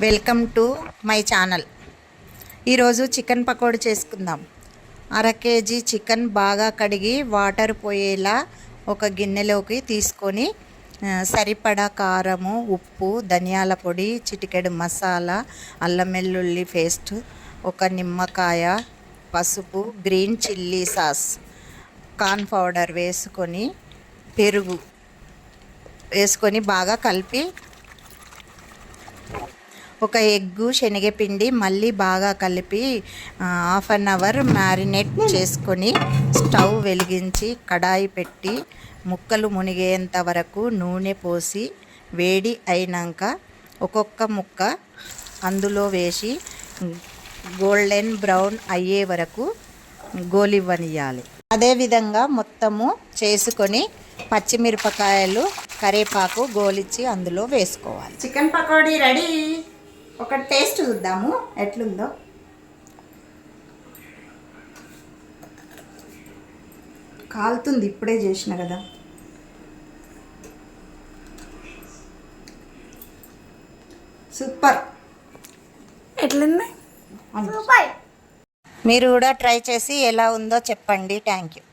Welcome to my channel. ఈరోజు chicken pakodi చేసుకుందాం. అర కేజీ చికెన్ బాగా కడిగి వాటర్ పోయేలా ఒక గిన్నెలోకి తీసుకొని సరిపడా కారము, ఉప్పు, ధనియాల పొడి, చిటికెడు మసాలా, అల్లం వెల్లుల్లి పేస్ట్, ఒక నిమ్మకాయ, పసుపు, green chilli sauce, corn powder వేసుకొని పెరుగు వేసుకొని బాగా కలిపి ఒక ఎగ్గు, శనగపిండి మళ్ళీ బాగా కలిపి హాఫ్ అన్ అవర్ మ్యారినేట్ చేసుకొని స్టవ్ వెలిగించి కడాయి పెట్టి ముక్కలు మునిగేంత వరకు నూనె పోసి వేడి అయినాక ఒక్కొక్క ముక్క అందులో వేసి గోల్డెన్ బ్రౌన్ అయ్యే వరకు గోలివ్వనియాలి. అదేవిధంగా మొత్తము చేసుకొని పచ్చిమిరపకాయలు, కరివేపాకు గోలిచ్చి అందులో వేసుకోవాలి. Chicken pakodi ready. ఒక టేస్ట్ చూద్దాము ఎట్లుందో. కాలుతుంది, ఇప్పుడే చేసిన కదా. సూపర్. ఎట్లుంది? మీరు కూడా ట్రై చేసి ఎలా ఉందో చెప్పండి. Thank you.